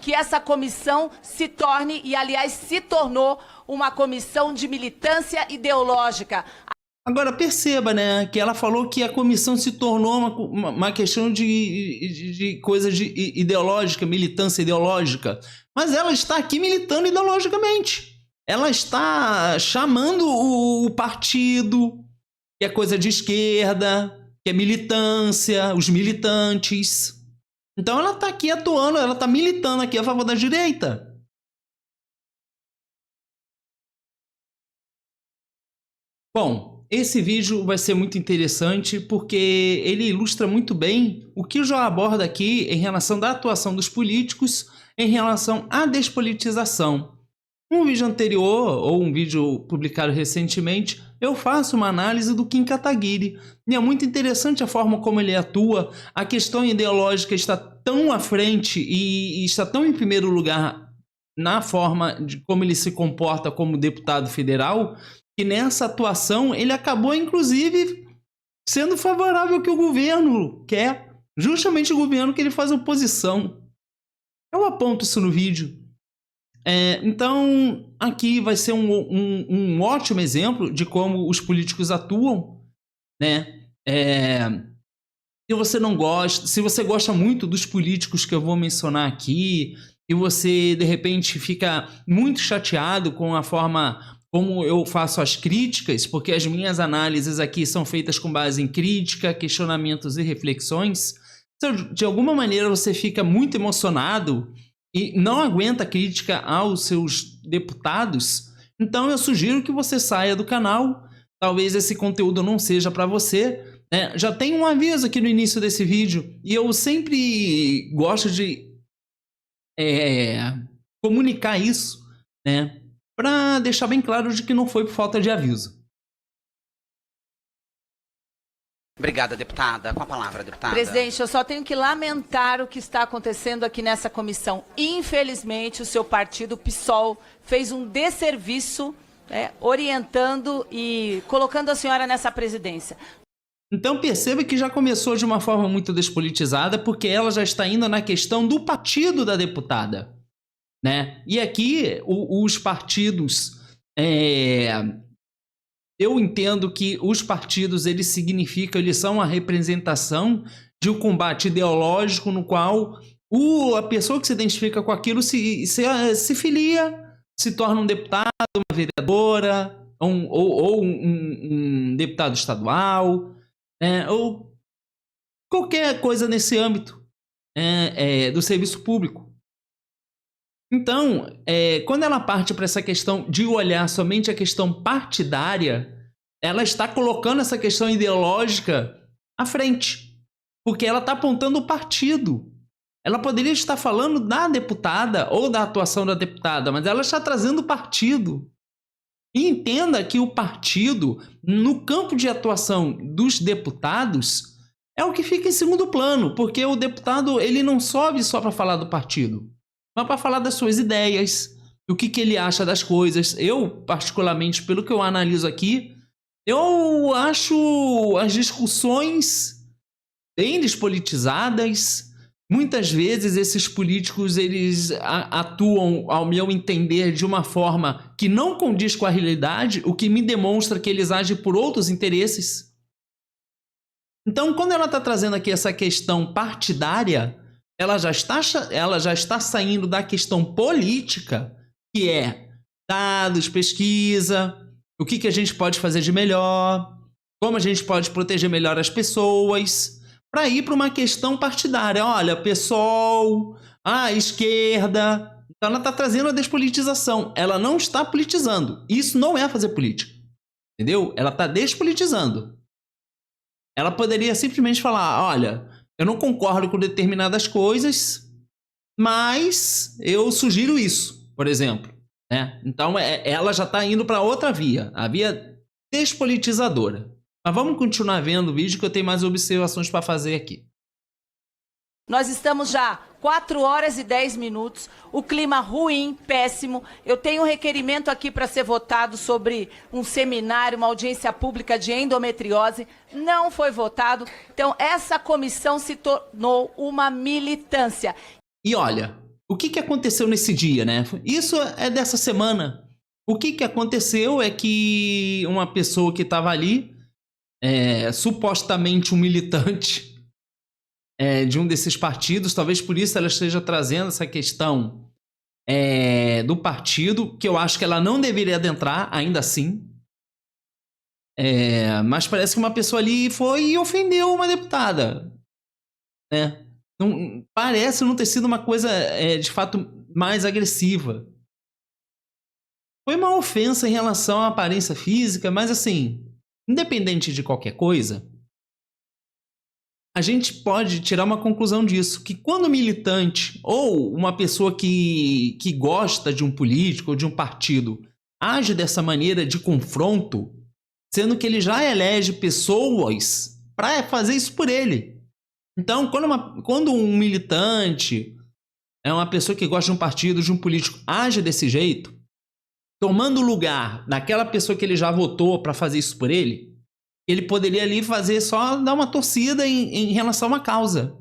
que essa comissão se torne, e aliás se tornou, uma comissão de militância ideológica. Agora perceba, né, que ela falou que a comissão se tornou uma questão de coisa ideológica, militância ideológica. Mas ela está aqui militando ideologicamente. Ela está chamando o partido, que é coisa de esquerda, que é militância, os militantes. Então ela está aqui atuando, ela está militando aqui a favor da direita. Bom, esse vídeo vai ser muito interessante porque ele ilustra muito bem o que o João aborda aqui em relação da atuação dos políticos em relação à despolitização. Um vídeo anterior, ou um vídeo publicado recentemente, eu faço uma análise do Kim Kataguiri. E é muito interessante a forma como ele atua. A questão ideológica está tão à frente e está tão em primeiro lugar na forma de como ele se comporta como deputado federal, que nessa atuação ele acabou, inclusive, sendo favorável ao que o governo quer. Justamente o governo que ele faz oposição. Eu aponto isso no vídeo. Então, aqui vai ser um ótimo exemplo de como os políticos atuam, né? Se você não gosta, se você gosta muito dos políticos que eu vou mencionar aqui, e você, de repente, fica muito chateado com a forma como eu faço as críticas, porque as minhas análises aqui são feitas com base em crítica, questionamentos e reflexões, se de alguma maneira você fica muito emocionado e não aguenta a crítica aos seus deputados, então eu sugiro que você saia do canal. Talvez esse conteúdo não seja para você, né? Já tem um aviso aqui no início desse vídeo, e eu sempre gosto de comunicar isso, né? Para deixar bem claro de que não foi por falta de aviso. Obrigada, deputada. Com a palavra, deputada. Presidente, eu só tenho que lamentar o que está acontecendo aqui nessa comissão. Infelizmente, o seu partido, o PSOL, fez um desserviço, orientando e colocando a senhora nessa presidência. Então perceba que já começou de uma forma muito despolitizada, porque ela já está indo na questão do partido da deputada, né? E aqui os partidos... Eu entendo que os partidos, eles são a representação de um combate ideológico no qual a pessoa que se identifica com aquilo se filia, se torna um deputado, uma vereadora, ou um deputado estadual, ou qualquer coisa nesse âmbito do serviço público. Então, quando ela parte para essa questão de olhar somente a questão partidária, ela está colocando essa questão ideológica à frente, porque ela está apontando o partido. Ela poderia estar falando da deputada ou da atuação da deputada, mas ela está trazendo o partido. E entenda que o partido, no campo de atuação dos deputados, é o que fica em segundo plano, porque o deputado ele não sobe só para falar do partido, mas para falar das suas ideias, do que ele acha das coisas. Eu, particularmente, pelo que eu analiso aqui, eu acho as discussões bem despolitizadas. Muitas vezes esses políticos eles atuam, ao meu entender, de uma forma que não condiz com a realidade, o que me demonstra que eles agem por outros interesses. Então, quando ela está trazendo aqui essa questão partidária, ela já está saindo da questão política, que é dados, pesquisa, o que a gente pode fazer de melhor, como a gente pode proteger melhor as pessoas, para ir para uma questão partidária. Olha, PSOL, a esquerda. Então ela está trazendo a despolitização. Ela não está politizando. Isso não é fazer política. Entendeu? Ela está despolitizando. Ela poderia simplesmente falar, olha, eu não concordo com determinadas coisas, mas eu sugiro isso, por exemplo. Né? Então ela já está indo para outra via, a via despolitizadora. Mas vamos continuar vendo o vídeo que eu tenho mais observações para fazer aqui. Nós estamos já 4 horas e 10 minutos, o clima ruim, péssimo. Eu tenho um requerimento aqui para ser votado sobre um seminário, uma audiência pública de endometriose. Não foi votado. Então, essa comissão se tornou uma militância. E olha, o que aconteceu nesse dia, né? Isso é dessa semana. O que aconteceu é que uma pessoa que estava ali, supostamente um militante de um desses partidos, talvez por isso ela esteja trazendo essa questão do partido, que eu acho que ela não deveria adentrar, ainda assim. Mas parece que uma pessoa ali foi e ofendeu uma deputada, né? Não, parece não ter sido uma coisa, de fato, mais agressiva. Foi uma ofensa em relação à aparência física, mas assim, independente de qualquer coisa, a gente pode tirar uma conclusão disso, que quando um militante ou uma pessoa que gosta de um político ou de um partido age dessa maneira de confronto, sendo que ele já elege pessoas para fazer isso por ele. Então, quando um militante é uma pessoa que gosta de um partido, de um político, age desse jeito, tomando o lugar daquela pessoa que ele já votou para fazer isso por ele, ele poderia ali fazer só dar uma torcida em relação a uma causa.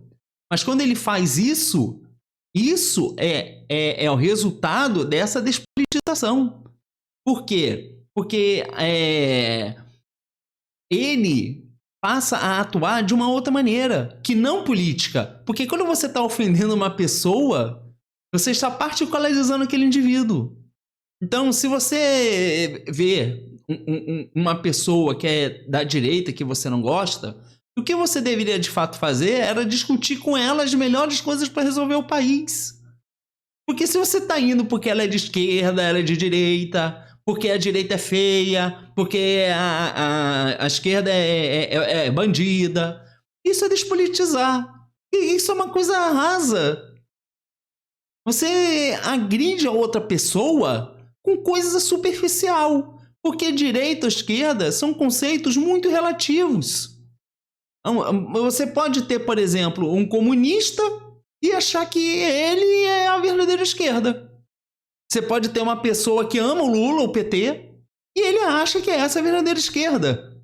Mas quando ele faz isso é o resultado dessa despolitização. Por quê? Porque ele passa a atuar de uma outra maneira, que não política. Porque quando você está ofendendo uma pessoa, você está particularizando aquele indivíduo. Então, se você vê uma pessoa que é da direita, que você não gosta, o que você deveria de fato fazer era discutir com ela as melhores coisas para resolver o país. Porque se você está indo porque ela é de esquerda, ela é de direita, porque a direita é feia, porque a esquerda é bandida, isso é despolitizar. E isso é uma coisa rasa. Você agride a outra pessoa com coisa superficial, porque direita ou esquerda são conceitos muito relativos. Você pode ter, por exemplo, um comunista e achar que ele é a verdadeira esquerda. Você pode ter uma pessoa que ama o Lula, o PT, e ele acha que essa é a verdadeira esquerda.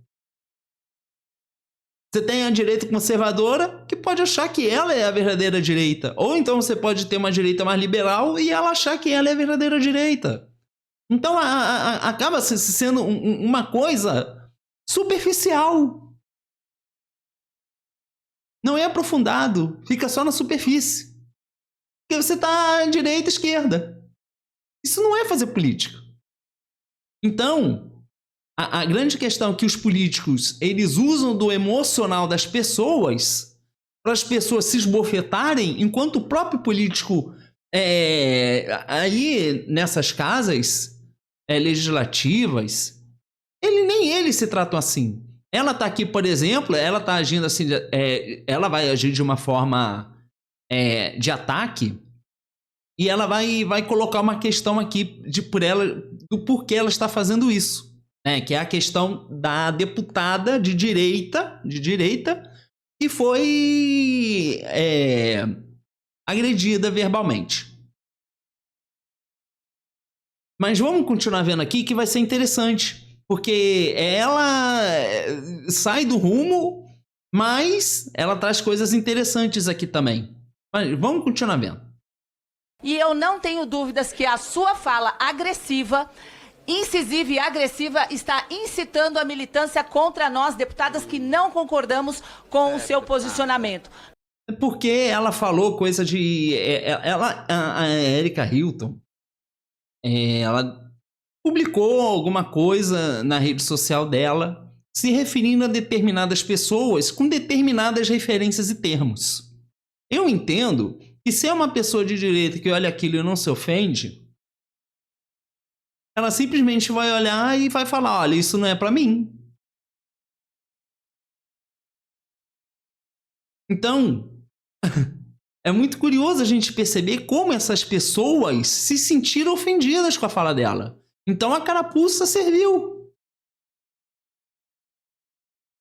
Você tem a direita conservadora que pode achar que ela é a verdadeira direita. Ou então você pode ter uma direita mais liberal e ela achar que ela é a verdadeira direita. Então acaba sendo uma coisa superficial. Não é aprofundado, fica só na superfície. Porque você está à direita e esquerda. Isso não é fazer política. Então, a grande questão é que os políticos eles usam do emocional das pessoas para as pessoas se esbofetarem, enquanto o próprio político aí nessas casas legislativas, nem eles se tratam assim. Ela está aqui, por exemplo, ela está agindo assim, ela vai agir de uma forma de ataque e ela vai colocar uma questão aqui do porquê ela está fazendo isso, né? Que é a questão da deputada de direita que foi agredida verbalmente. Mas vamos continuar vendo aqui que vai ser interessante, porque ela sai do rumo, mas ela traz coisas interessantes aqui também. Mas vamos continuar vendo. E eu não tenho dúvidas que a sua fala agressiva, incisiva e agressiva está incitando a militância contra nós, deputadas, que não concordamos com o seu posicionamento. Porque ela falou coisa de... a Erika Hilton, ela publicou alguma coisa na rede social dela se referindo a determinadas pessoas com determinadas referências e termos. Eu entendo que se é uma pessoa de direita que olha aquilo e não se ofende, ela simplesmente vai olhar e vai falar, olha, isso não é pra mim. Então, é muito curioso a gente perceber como essas pessoas se sentiram ofendidas com a fala dela. Então a carapuça serviu.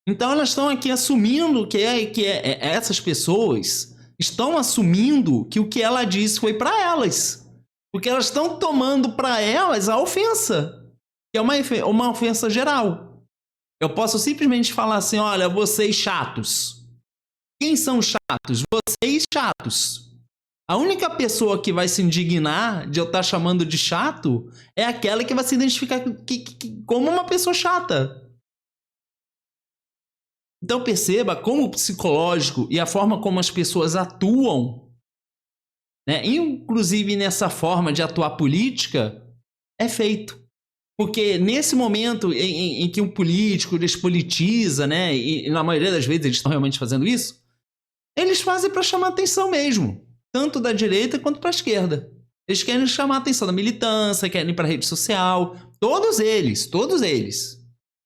Então elas estão aqui assumindo que essas pessoas estão assumindo que o que ela disse foi para elas. Porque elas estão tomando para elas a ofensa, que é uma ofensa geral. Eu posso simplesmente falar assim, olha, vocês chatos. Quem são chatos? Vocês chatos. A única pessoa que vai se indignar de eu estar chamando de chato é aquela que vai se identificar como uma pessoa chata. Então perceba como o psicológico e a forma como as pessoas atuam, né, inclusive nessa forma de atuar política, é feito. Porque nesse momento em que um político despolitiza, né, e na maioria das vezes eles estão realmente fazendo isso, eles fazem para chamar atenção mesmo, tanto da direita quanto para a esquerda. Eles querem chamar a atenção da militância, querem ir para a rede social, todos eles.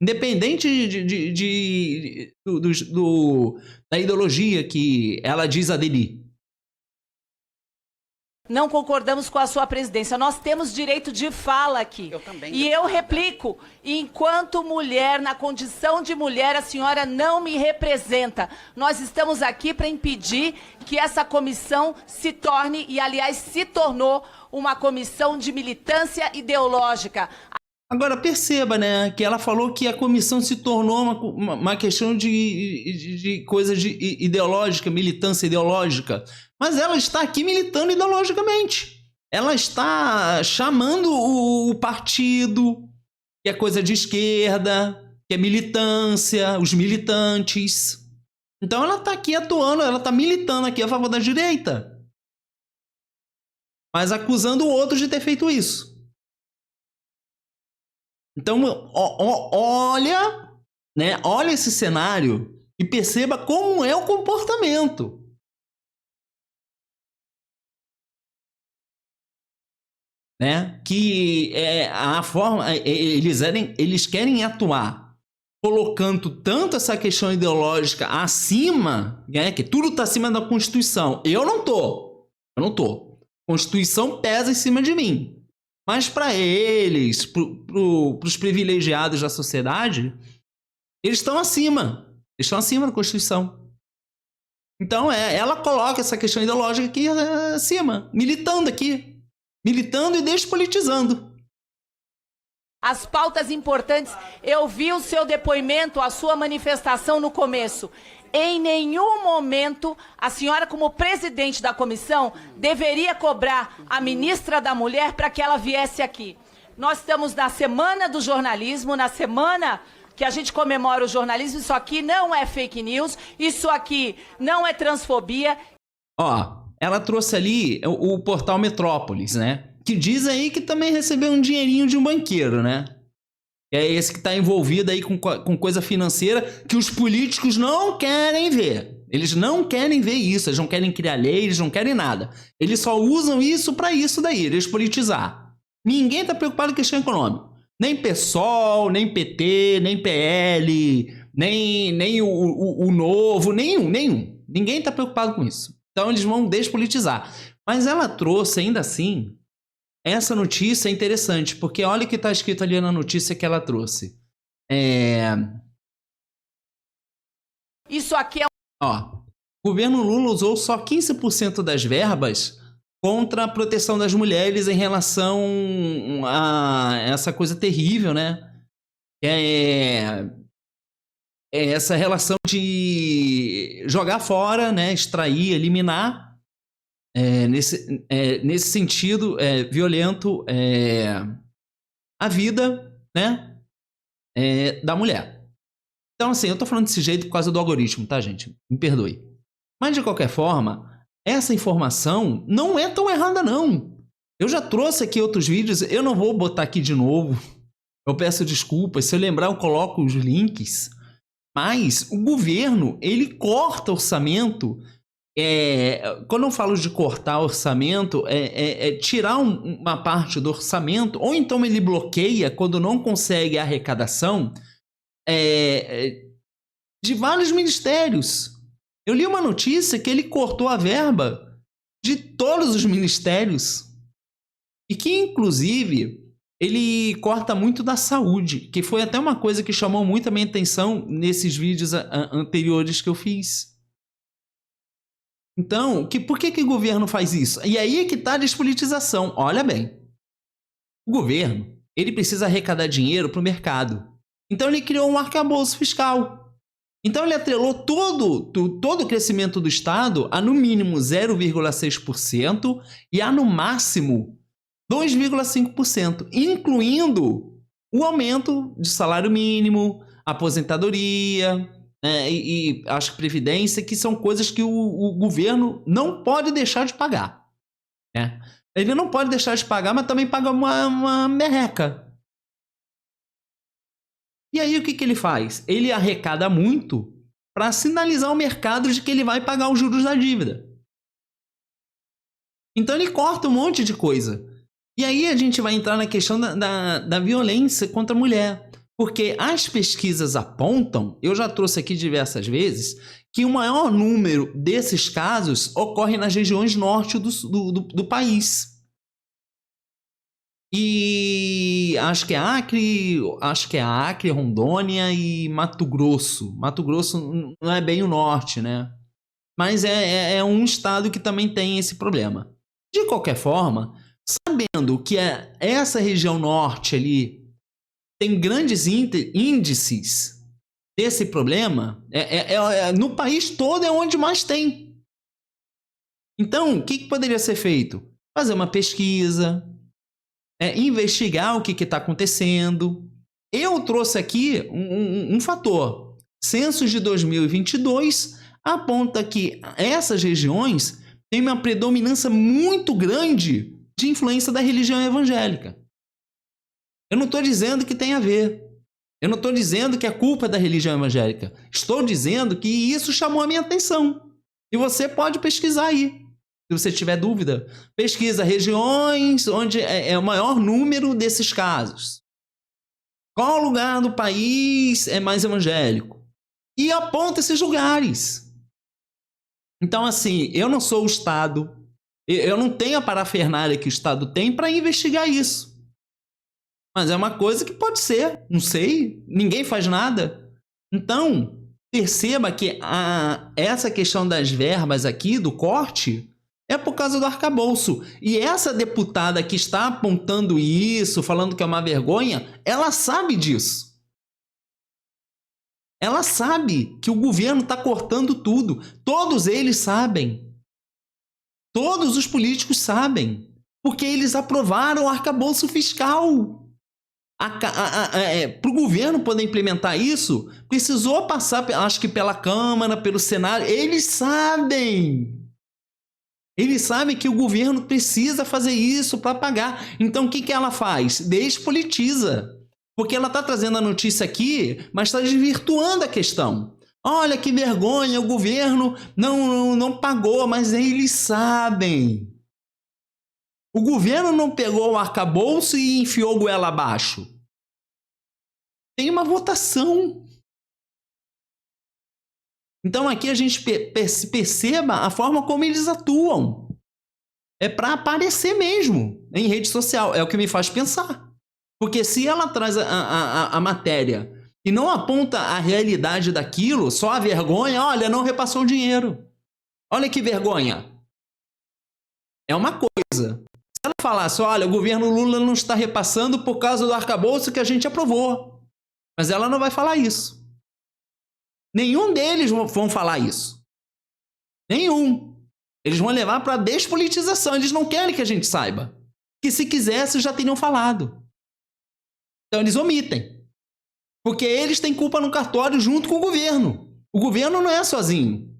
Independente da ideologia que ela diz aderir. Não concordamos com a sua presidência. Nós temos direito de fala aqui. Eu também. E eu replico, enquanto mulher, na condição de mulher, a senhora não me representa. Nós estamos aqui para impedir que essa comissão se torne, e aliás se tornou, uma comissão de militância ideológica. Agora perceba, né, que ela falou que a comissão se tornou uma questão de coisa ideológica, militância ideológica. Mas ela está aqui militando ideologicamente. Ela está chamando o partido, que é coisa de esquerda, que é militância, os militantes. Então ela está aqui atuando, ela está militando aqui a favor da direita. Mas acusando o outro de ter feito isso. Então, olha, né, olha esse cenário e perceba como é o comportamento. Né? Que a forma eles querem atuar colocando tanto essa questão ideológica acima, né? Que tudo está acima da Constituição. Eu não tô. A Constituição pesa em cima de mim. Mas para eles, para os privilegiados da sociedade, eles estão acima. Eles estão acima da Constituição. Então ela coloca essa questão ideológica aqui acima, militando aqui. Militando e despolitizando. As pautas importantes, eu vi o seu depoimento, a sua manifestação no começo. Em nenhum momento, a senhora, como presidente da comissão, deveria cobrar a ministra da Mulher para que ela viesse aqui. Nós estamos na Semana do Jornalismo, na semana que a gente comemora o jornalismo. Isso aqui não é fake news, isso aqui não é transfobia. Ela trouxe ali o portal Metrópolis, né? Que diz aí que também recebeu um dinheirinho de um banqueiro, né? É esse que está envolvido aí com coisa financeira que os políticos não querem ver. Eles não querem ver isso, eles não querem criar lei, eles não querem nada. Eles só usam isso para isso daí, despolitizar. Ninguém está preocupado com questão econômica. Nem PSOL, nem PT, nem PL, nem o Novo, nenhum. Ninguém está preocupado com isso. Então eles vão despolitizar. Mas ela trouxe, ainda assim, essa notícia é interessante, porque olha o que está escrito ali na notícia que ela trouxe. Isso aqui é... O governo Lula usou só 15% das verbas contra a proteção das mulheres em relação a essa coisa terrível, né? Essa relação de jogar fora, né, extrair, eliminar, nesse sentido violento, a vida, né, da mulher. Então, assim, eu tô falando desse jeito por causa do algoritmo, tá, gente? Me perdoe. Mas, de qualquer forma, essa informação não é tão errada, não. Eu já trouxe aqui outros vídeos, eu não vou botar aqui de novo. Eu peço desculpas, se eu lembrar eu coloco os links. Mas o governo, ele corta orçamento. Quando eu falo de cortar orçamento, tirar uma parte do orçamento, ou então ele bloqueia quando não consegue a arrecadação de vários ministérios. Eu li uma notícia que ele cortou a verba de todos os ministérios e que, inclusive, ele corta muito da saúde, que foi até uma coisa que chamou muito a minha atenção nesses vídeos anteriores que eu fiz. Então, por que o governo faz isso? E aí é que está a despolitização. Olha bem, o governo ele precisa arrecadar dinheiro para o mercado. Então ele criou um arcabouço fiscal. Então ele atrelou todo o crescimento do Estado a no mínimo 0,6% e a no máximo 2,5%, incluindo o aumento de salário mínimo, aposentadoria, e acho que previdência, que são coisas que o governo não pode deixar de pagar. Né? Ele não pode deixar de pagar, mas também paga uma merreca. E aí o que ele faz? Ele arrecada muito para sinalizar ao mercado de que ele vai pagar os juros da dívida. Então ele corta um monte de coisa. E aí a gente vai entrar na questão da violência contra a mulher. Porque as pesquisas apontam, eu já trouxe aqui diversas vezes, que o maior número desses casos ocorre nas regiões norte do país. E acho que é Acre, Rondônia e Mato Grosso. Mato Grosso não é bem o norte, né? Mas é um estado que também tem esse problema. De qualquer forma, sabendo que essa região norte ali tem grandes índices desse problema, no país todo é onde mais tem. Então, o que poderia ser feito? Fazer uma pesquisa, investigar o que está acontecendo. Eu trouxe aqui um fator. Censos de 2022 aponta que essas regiões têm uma predominância muito grande de influência da religião evangélica. Eu não estou dizendo que tem a ver. Eu não estou dizendo que é culpa da religião evangélica. Estou dizendo que isso chamou a minha atenção. E você pode pesquisar aí. Se você tiver dúvida, pesquisa regiões onde é o maior número desses casos. Qual lugar do país é mais evangélico? E aponta esses lugares. Então, assim, eu não sou o Estado. Eu não tenho a parafernália que o Estado tem para investigar isso. Mas é uma coisa que pode ser. Não sei. Ninguém faz nada. Então, perceba que essa questão das verbas aqui, do corte, é por causa do arcabouço. E essa deputada que está apontando isso, falando que é uma vergonha, ela sabe disso. Ela sabe que o governo está cortando tudo. Todos eles sabem. Todos os políticos sabem. Porque eles aprovaram o arcabouço fiscal. Para o governo poder implementar isso, precisou passar, acho que pela Câmara, pelo Senado. Eles sabem. Eles sabem que o governo precisa fazer isso para pagar. Então, o que ela faz? Despolitiza. Porque ela está trazendo a notícia aqui, mas está desvirtuando a questão. Olha que vergonha, o governo não pagou, mas eles sabem. O governo não pegou o arcabouço e enfiou a goela abaixo. Tem uma votação. Então aqui a gente perceba a forma como eles atuam. É para aparecer mesmo em rede social. É o que me faz pensar. Porque se ela traz a matéria e não aponta a realidade daquilo, só a vergonha, olha, não repassou o dinheiro. Olha que vergonha. É uma coisa. Se ela falasse, olha, o governo Lula não está repassando por causa do arcabouço que a gente aprovou. Mas ela não vai falar isso. Nenhum deles vão falar isso. Nenhum. Eles vão levar para a despolitização. Eles não querem que a gente saiba. Que se quisesse, já teriam falado. Então eles omitem. Porque eles têm culpa no cartório junto com o governo. O governo não é sozinho.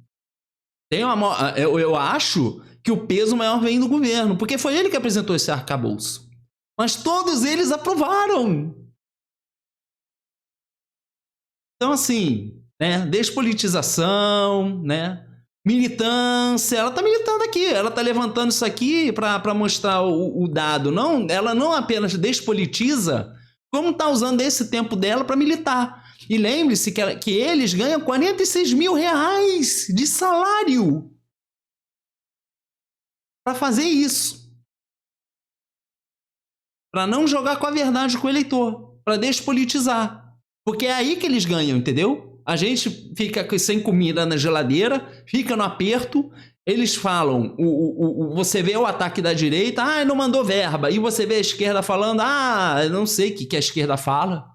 Eu acho que o peso maior vem do governo, porque foi ele que apresentou esse arcabouço. Mas todos eles aprovaram. Então, assim, né, despolitização, né, militância, ela está militando aqui, ela está levantando isso aqui para mostrar o dado. Não, ela não apenas despolitiza, como está usando esse tempo dela para militar. E lembre-se que eles ganham R$46 mil de salário para fazer isso. Para não jogar com a verdade com o eleitor. Para despolitizar. Porque é aí que eles ganham, entendeu? A gente fica sem comida na geladeira, fica no aperto, eles falam, você vê o ataque da direita, não mandou verba. E você vê a esquerda falando, eu não sei o que a esquerda fala.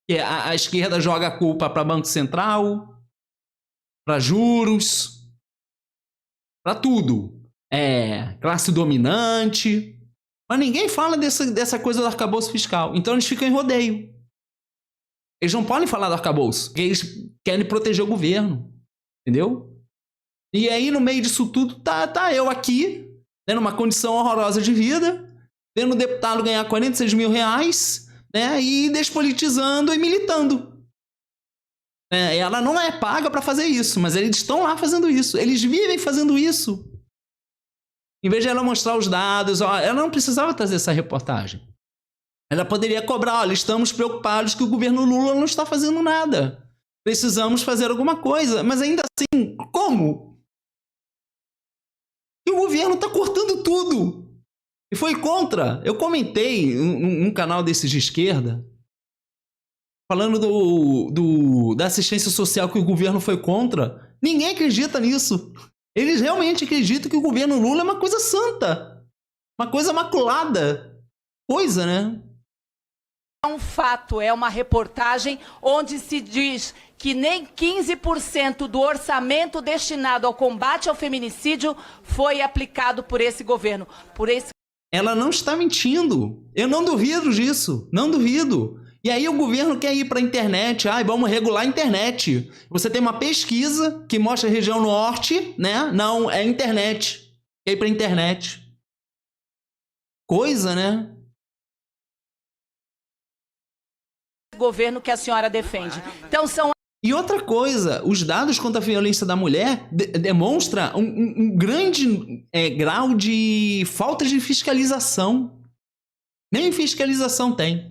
Que a esquerda joga a culpa para Banco Central, para juros, para tudo. Classe dominante. Mas ninguém fala dessa coisa do arcabouço fiscal. Então eles ficam em rodeio. Eles não podem falar do arcabouço, porque eles querem proteger o governo. Entendeu? E aí, no meio disso tudo, tá eu aqui, né, numa condição horrorosa de vida, vendo o deputado ganhar 46 mil reais, né, e despolitizando e militando. Ela não é paga para fazer isso, mas eles estão lá fazendo isso. Eles vivem fazendo isso. Em vez de ela mostrar os dados, ela não precisava trazer essa reportagem. Ela poderia cobrar, olha, estamos preocupados que o governo Lula não está fazendo nada. Precisamos fazer alguma coisa. Mas ainda assim, como? E o governo está cortando tudo. E foi contra. Eu comentei num canal desses de esquerda, falando da assistência social que o governo foi contra. Ninguém acredita nisso. Eles realmente acreditam que o governo Lula é uma coisa santa. Uma coisa maculada. Coisa, né? É um fato, é uma reportagem onde se diz que nem 15% do orçamento destinado ao combate ao feminicídio foi aplicado por esse governo. Ela não está mentindo. Eu não duvido disso. Não duvido. E aí o governo quer ir para a internet. Vamos regular a internet. Você tem uma pesquisa que mostra a região norte, né? Não, é internet. Quer ir para a internet. Coisa, né? Governo que a senhora defende. Então são... E outra coisa, os dados contra a violência da mulher demonstram um grande grau de falta de fiscalização. Nem fiscalização tem.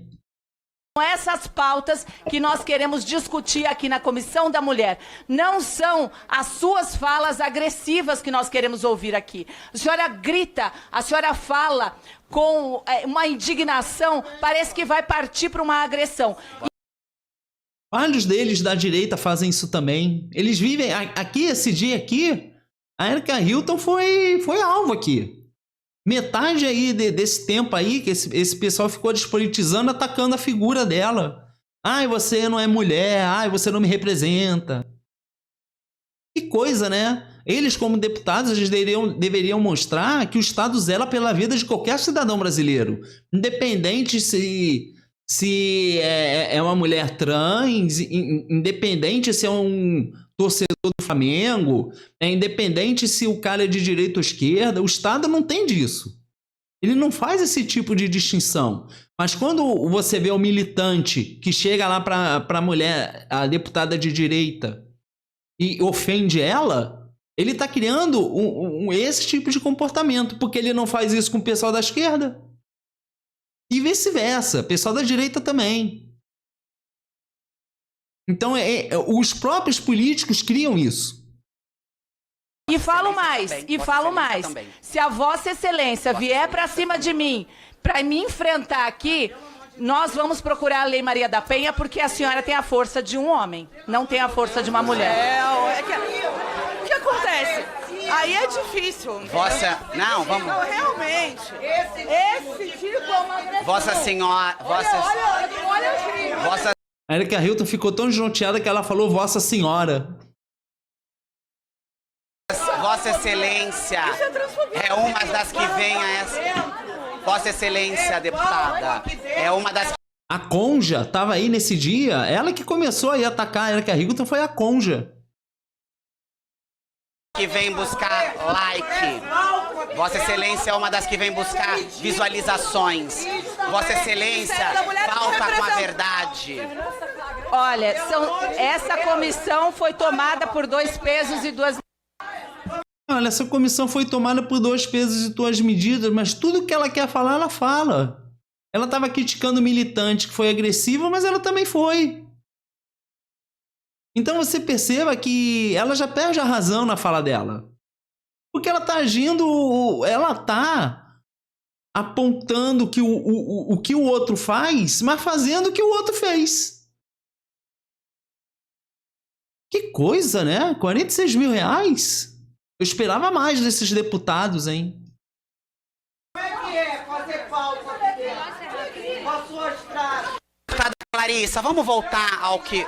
São essas pautas que nós queremos discutir aqui na Comissão da Mulher. Não são as suas falas agressivas que nós queremos ouvir aqui. A senhora grita, a senhora fala com uma indignação, parece que vai partir para uma agressão. Vários deles da direita fazem isso também. Eles vivem... Aqui, esse dia aqui, a Erika Hilton foi alvo aqui. Metade aí desse tempo aí, que esse pessoal ficou despolitizando, atacando a figura dela. Você não é mulher. Você não me representa. Que coisa, né? Eles, como deputados, eles deveriam mostrar que o Estado zela pela vida de qualquer cidadão brasileiro. Independente se é uma mulher trans, independente se é um torcedor do Flamengo, independente se o cara é de direita ou esquerda, o Estado não tem disso. Ele não faz esse tipo de distinção. Mas quando você vê o militante que chega lá para a mulher, a deputada de direita, e ofende ela, ele está criando esse tipo de comportamento, porque ele não faz isso com o pessoal da esquerda. E vice-versa, pessoal da direita também. Então, os próprios políticos criam isso. E falo mais, Se a Vossa Excelência vier para cima de mim, para me enfrentar aqui, nós vamos procurar a Lei Maria da Penha, porque a senhora tem a força de um homem, não tem a força de uma mulher. O que acontece? Aí é difícil. Não, vamos. Não, realmente. Esse tipo é uma agressão. Vossa Senhora. Olha o crime. A Erika Hilton ficou tão desnorteada que ela falou Vossa Senhora. Vossa Excelência é uma das que vem a essa... Vossa Excelência, deputada, é uma das... A Conja estava aí nesse dia, ela que começou a ir atacar a Erika Hilton foi a Conja. Que vem buscar like. Vossa Excelência é uma das que vem buscar visualizações. Vossa Excelência falta com a verdade. Olha, essa comissão foi tomada por 2 pesos e 2... Olha, essa comissão foi tomada por 2 pesos e 2 medidas, mas tudo que ela quer falar, ela fala. Ela estava criticando o militante que foi agressivo, mas ela também foi. Então você perceba que ela já perde a razão na fala dela. Porque ela está agindo, ela está apontando que o que o outro faz, mas fazendo o que o outro fez. Que coisa, né? 46 mil reais? Eu esperava mais desses deputados, hein? Como é que é fazer falta com as suas frases? Clarissa, vamos voltar ao que...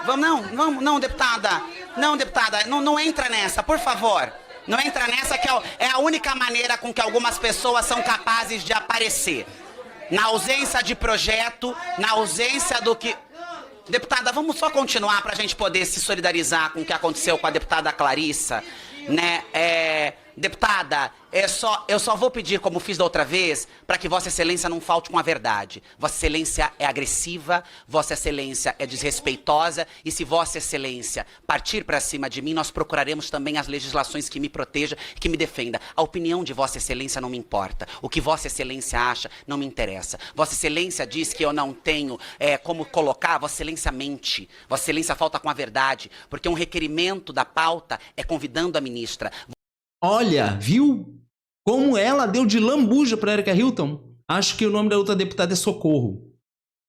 Não, deputada. Não, deputada, não entra nessa, por favor. Não entra nessa que é a única maneira com que algumas pessoas são capazes de aparecer. Na ausência de projeto, na ausência do que... Deputada, vamos só continuar para a gente poder se solidarizar com o que aconteceu com a deputada Clarissa, né? Deputada, eu só vou pedir, como fiz da outra vez, para que Vossa Excelência não falte com a verdade. Vossa Excelência é agressiva, Vossa Excelência é desrespeitosa, e se Vossa Excelência partir para cima de mim, nós procuraremos também as legislações que me protejam e que me defenda. A opinião de Vossa Excelência não me importa. O que Vossa Excelência acha não me interessa. Vossa Excelência diz que eu não tenho como colocar, Vossa Excelência mente. Vossa Excelência falta com a verdade, porque um requerimento da pauta é convidando a ministra. Olha, viu? Como ela deu de lambuja para Erika Hilton. Acho que o nome da outra deputada é Socorro.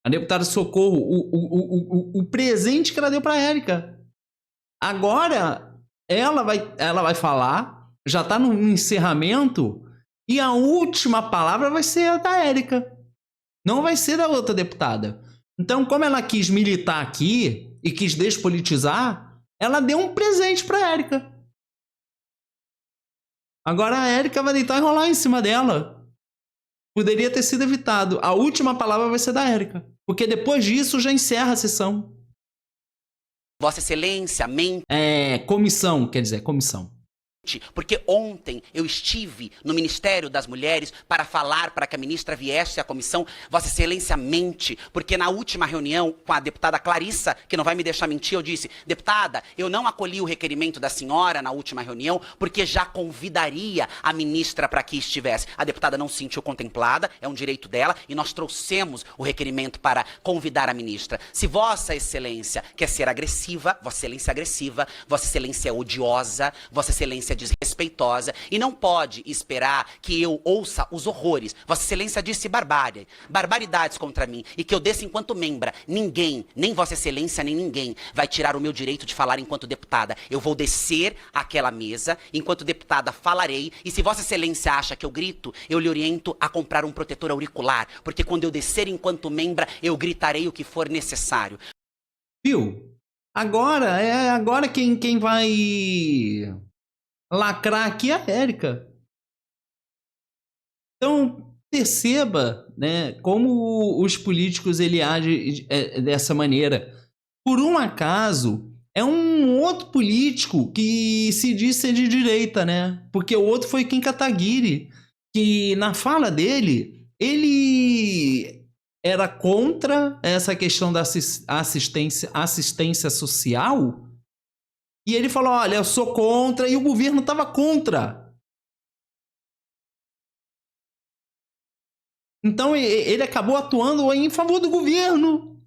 A deputada Socorro, o presente que ela deu para Erika. Agora, ela vai falar, já está no encerramento, e a última palavra vai ser a da Erika. Não vai ser da outra deputada. Então, como ela quis militar aqui e quis despolitizar, ela deu um presente para Erika. Agora a Erika vai deitar e rolar em cima dela. Poderia ter sido evitado. A última palavra vai ser da Erika. Porque depois disso já encerra a sessão. Vossa Excelência, mente. Comissão, quer dizer, comissão. Porque ontem eu estive no Ministério das Mulheres para falar para que a ministra viesse à comissão. Vossa Excelência mente, porque na última reunião com a deputada Clarissa, que não vai me deixar mentir, eu disse: deputada, eu não acolhi o requerimento da senhora na última reunião, porque já convidaria a ministra para que estivesse. A deputada não se sentiu contemplada, é um direito dela, e nós trouxemos o requerimento para convidar a ministra. Se Vossa Excelência quer ser agressiva, Vossa Excelência é agressiva, Vossa Excelência é odiosa, Vossa Excelência desrespeitosa, e não pode esperar que eu ouça os horrores. Vossa Excelência disse barbaridades contra mim, e que eu desse enquanto membra. Ninguém, nem Vossa Excelência, nem ninguém, vai tirar o meu direito de falar enquanto deputada. Eu vou descer àquela mesa, enquanto deputada falarei, e se Vossa Excelência acha que eu grito, eu lhe oriento a comprar um protetor auricular, porque quando eu descer enquanto membra, eu gritarei o que for necessário. Viu? Agora quem vai lacrar aqui é a Erika. Então, perceba, né, como os políticos ele agem dessa maneira. Por um acaso, é um outro político que se diz ser de direita, né? Porque o outro foi Kim Kataguiri, que na fala dele, ele era contra essa questão da assistência social. E ele falou: olha, eu sou contra, e o governo estava contra. Então ele acabou atuando em favor do governo.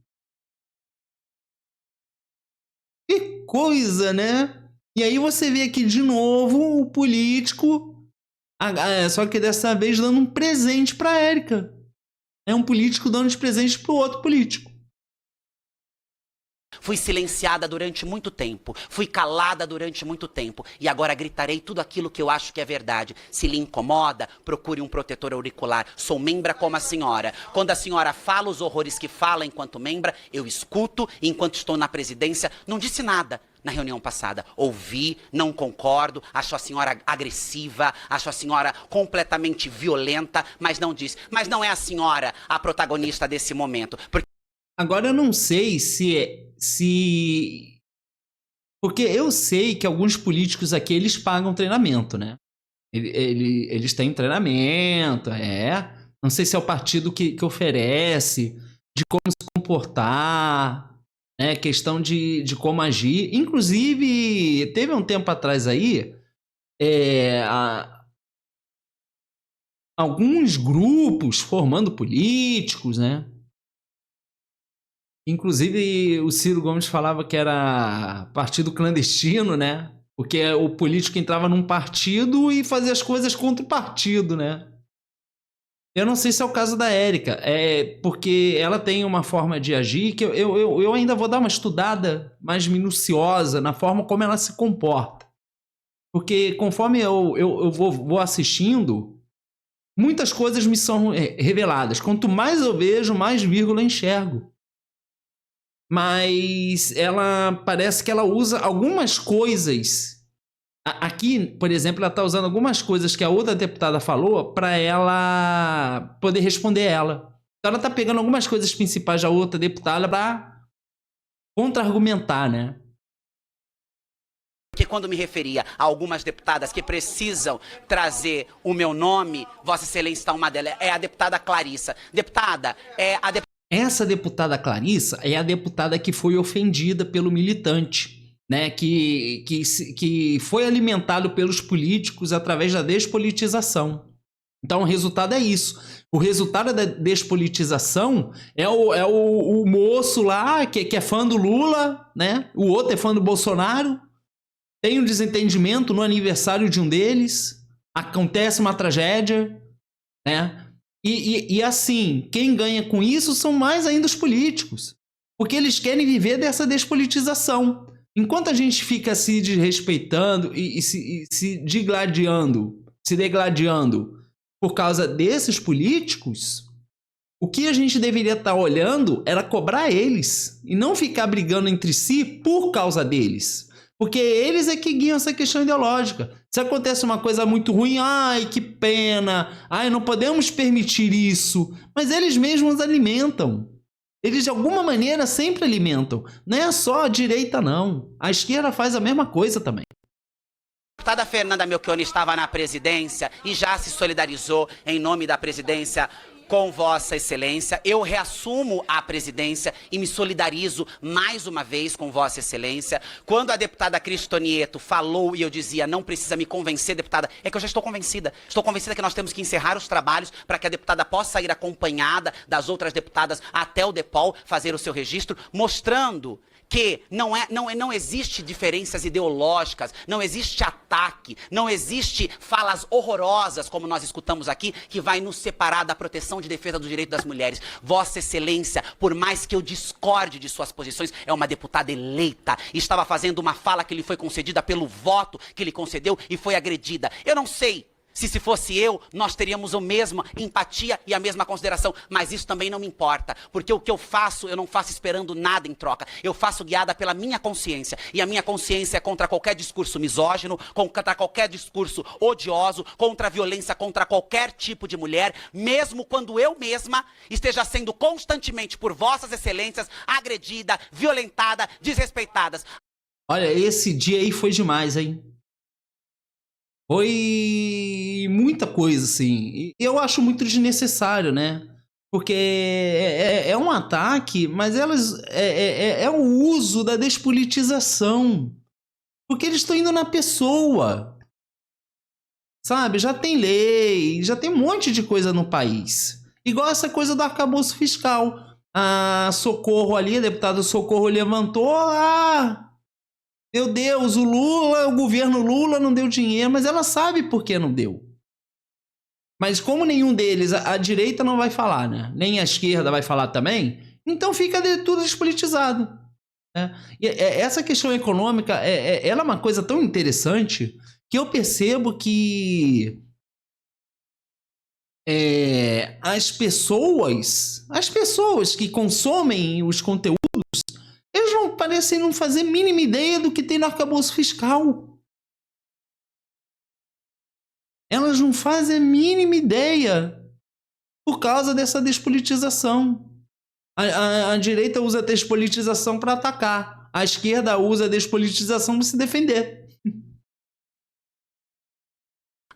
Que coisa, né? E aí você vê aqui de novo o político, só que dessa vez dando um presente para a Erika. É um político dando de presente para o outro político. Fui silenciada durante muito tempo, fui calada durante muito tempo, e agora gritarei tudo aquilo que eu acho que é verdade. Se lhe incomoda, procure um protetor auricular. Sou membra como a senhora. Quando a senhora fala os horrores que fala enquanto membra, eu escuto, e enquanto estou na presidência, não disse nada. Na reunião passada, ouvi, não concordo, acho a senhora agressiva, acho a senhora completamente violenta, mas não disse. Mas não é a senhora a protagonista desse momento. Agora eu não sei porque eu sei que alguns políticos aqui, eles pagam treinamento, né? Eles têm treinamento, Não sei se é o partido que oferece, de como se comportar, né? Questão de como agir. Inclusive, teve um tempo atrás aí, alguns grupos formando políticos, né? Inclusive, o Ciro Gomes falava que era partido clandestino, né? Porque o político entrava num partido e fazia as coisas contra o partido, né? Eu não sei se é o caso da Erika, porque ela tem uma forma de agir que eu ainda vou dar uma estudada mais minuciosa na forma como ela se comporta. Porque conforme eu vou assistindo, muitas coisas me são reveladas. Quanto mais eu vejo, mais vírgula enxergo. mas ela parece que ela usa algumas coisas. Aqui, por exemplo, ela está usando algumas coisas que a outra deputada falou para ela poder responder ela. Então ela está pegando algumas coisas principais da outra deputada para contra-argumentar, né? Porque quando me referia a algumas deputadas que precisam trazer o meu nome, Vossa Excelência está uma delas, é a deputada Clarissa. Deputada, Essa deputada Clarissa é a deputada que foi ofendida pelo militante, né? Que foi alimentado pelos políticos através da despolitização. Então o resultado é isso. O resultado da despolitização é o moço lá que é fã do Lula, né? O outro é fã do Bolsonaro. Tem um desentendimento no aniversário de um deles, acontece uma tragédia, né? E assim, quem ganha com isso são mais ainda os políticos, porque eles querem viver dessa despolitização. Enquanto a gente fica se desrespeitando e se degladiando por causa desses políticos, o que a gente deveria estar olhando era cobrar eles e não ficar brigando entre si por causa deles. Porque eles é que guiam essa questão ideológica. Se acontece uma coisa muito ruim, ai, que pena, ai, não podemos permitir isso. Mas eles mesmos alimentam. Eles, de alguma maneira, sempre alimentam. Não é só a direita, não. A esquerda faz a mesma coisa também. a deputada Fernanda Melchioni estava na presidência e já se solidarizou em nome da presidência com Vossa Excelência. Eu reassumo a presidência e me solidarizo mais uma vez com Vossa Excelência. Quando a deputada Cristonieto falou e eu dizia, não precisa me convencer, deputada, é que eu já estou convencida. Estou convencida que nós temos que encerrar os trabalhos para que a deputada possa ir acompanhada das outras deputadas até o DEPOL, fazer o seu registro, mostrando que não existe diferenças ideológicas, não existe ataque, não existe falas horrorosas, como nós escutamos aqui, que vai nos separar da proteção de defesa do direito das mulheres. Vossa Excelência, por mais que eu discorde de suas posições, é uma deputada eleita, estava fazendo uma fala que lhe foi concedida pelo voto que lhe concedeu e foi agredida. Eu não sei se fosse eu, nós teríamos a mesma empatia e a mesma consideração, mas isso também não me importa, porque o que eu faço, eu não faço esperando nada em troca, eu faço guiada pela minha consciência, e a minha consciência é contra qualquer discurso misógino, contra qualquer discurso odioso, contra a violência contra qualquer tipo de mulher, mesmo quando eu mesma esteja sendo constantemente por Vossas Excelências agredida, violentada, desrespeitadas. Olha, esse dia aí foi demais, hein? Foi muita coisa, assim. E eu acho muito desnecessário, né? Porque é um ataque, mas é o uso da despolitização. Porque eles estão indo na pessoa. Sabe? Já tem lei, já tem um monte de coisa no país. Igual essa coisa do arcabouço fiscal. A Socorro ali, a deputada Socorro levantou, meu Deus, o governo Lula não deu dinheiro, mas ela sabe por que não deu. Mas como nenhum deles, a direita não vai falar, né? Nem a esquerda vai falar também, então fica tudo despolitizado. Né? E essa questão econômica, ela é uma coisa tão interessante que eu percebo que as pessoas que consomem os conteúdos, eles não parecem não fazer a mínima ideia do que tem no arcabouço fiscal. Elas não fazem a mínima ideia por causa dessa despolitização. A direita usa a despolitização para atacar. A esquerda usa a despolitização para se defender.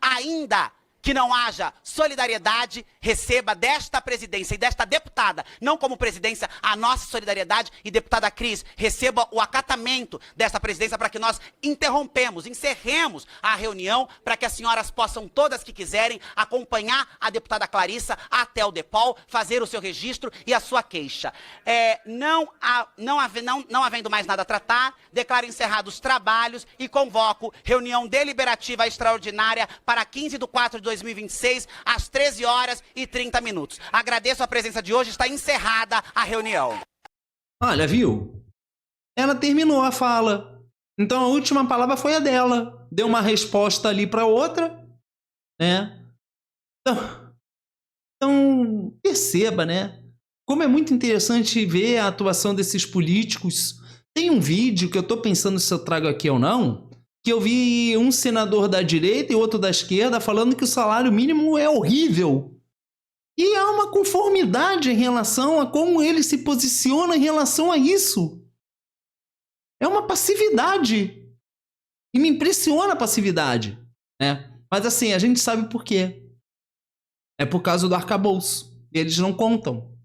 Ainda que não haja solidariedade, receba desta presidência e desta deputada, não como presidência, a nossa solidariedade, e deputada Cris, receba o acatamento desta presidência para que nós encerremos a reunião, para que as senhoras possam, todas que quiserem, acompanhar a deputada Clarissa até o DEPOL, fazer o seu registro e a sua queixa. Não havendo mais nada a tratar, declaro encerrados os trabalhos e convoco reunião deliberativa extraordinária para 15/4/2026, às 13h30. Agradeço a presença de hoje, está encerrada a reunião. Olha, viu? Ela terminou a fala. Então a última palavra foi a dela. Deu uma resposta ali para outra, né? Então perceba, né? como é muito interessante ver a atuação desses políticos. Tem um vídeo que eu tô pensando se eu trago aqui ou não, que eu vi um senador da direita e outro da esquerda falando que o salário mínimo é horrível. E há uma conformidade em relação a como ele se posiciona em relação a isso. É uma passividade. E me impressiona a passividade, né? Mas assim, a gente sabe por quê. É por causa do arcabouço. Eles não contam,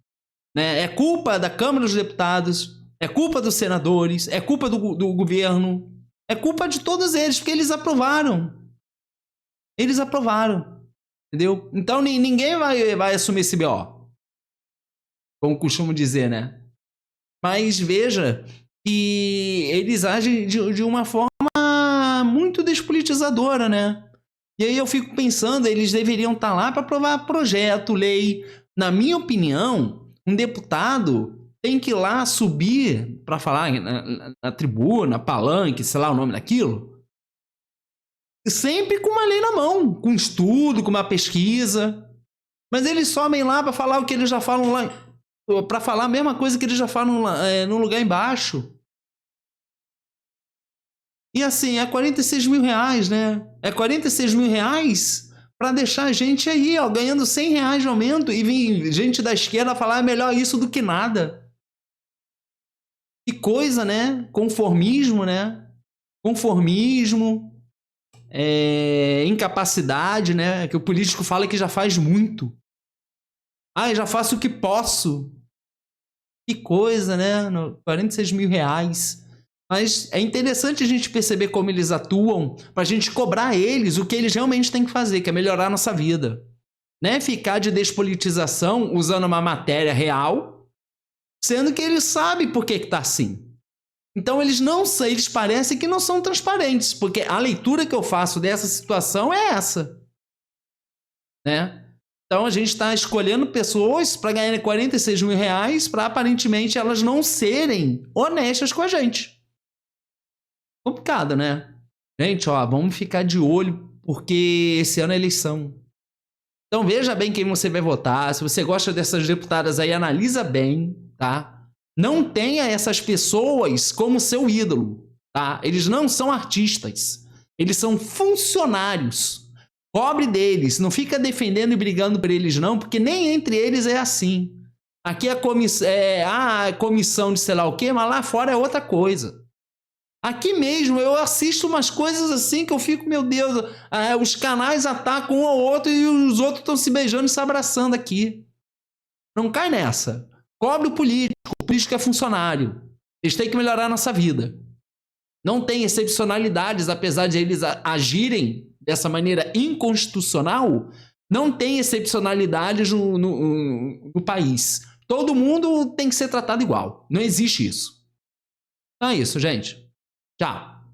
né? É culpa da Câmara dos Deputados, é culpa dos senadores, é culpa do governo, é culpa de todos eles, porque eles aprovaram. Eles aprovaram, entendeu? Então ninguém vai assumir esse BO, como costumo dizer, né? Mas veja que eles agem de uma forma muito despolitizadora, né? E aí eu fico pensando, eles deveriam estar lá para aprovar projeto, lei. Na minha opinião, um deputado tem que ir lá subir para falar na tribuna, palanque, sei lá o nome daquilo, sempre com uma lei na mão, com um estudo, com uma pesquisa. Mas eles sobem lá para falar o que eles já falam lá, para falar a mesma coisa que eles já falam lá, no lugar embaixo. E assim, é 46 mil reais, né? É 46 mil reais para deixar a gente aí, ó, ganhando 100 reais de aumento e vir gente da esquerda falar é melhor isso do que nada. Que coisa, né? Conformismo, né? Conformismo, incapacidade, né? Que o político fala que já faz muito. Ah, eu já faço o que posso. Que coisa, né? 46 mil reais. Mas é interessante a gente perceber como eles atuam para a gente cobrar eles o que eles realmente têm que fazer, que é melhorar a nossa vida. Né? Ficar de despolitização usando uma matéria real, sendo que eles sabem por que está assim. Então eles parecem que não são transparentes, porque a leitura que eu faço dessa situação é essa. Né? Então a gente está escolhendo pessoas para ganharem 46 mil reais para aparentemente elas não serem honestas com a gente. Complicado, né? Gente, ó, vamos ficar de olho, porque esse ano é eleição. Então veja bem quem você vai votar. Se você gosta dessas deputadas aí, analisa bem, tá? Não tenha essas pessoas como seu ídolo, tá? Eles não são artistas. Eles são funcionários. Cobre deles. Não fica defendendo e brigando por eles, não, porque nem entre eles é assim. Aqui a comissão de sei lá o quê, mas lá fora é outra coisa. Aqui mesmo eu assisto umas coisas assim que eu fico, meu Deus, os canais atacam um ao outro e os outros estão se beijando e se abraçando aqui. Não cai nessa. Cobre o político é funcionário. Eles têm que melhorar a nossa vida. Não tem excepcionalidades, apesar de eles agirem dessa maneira inconstitucional, não tem excepcionalidades no país. Todo mundo tem que ser tratado igual. Não existe isso. Então é isso, gente. Tchau.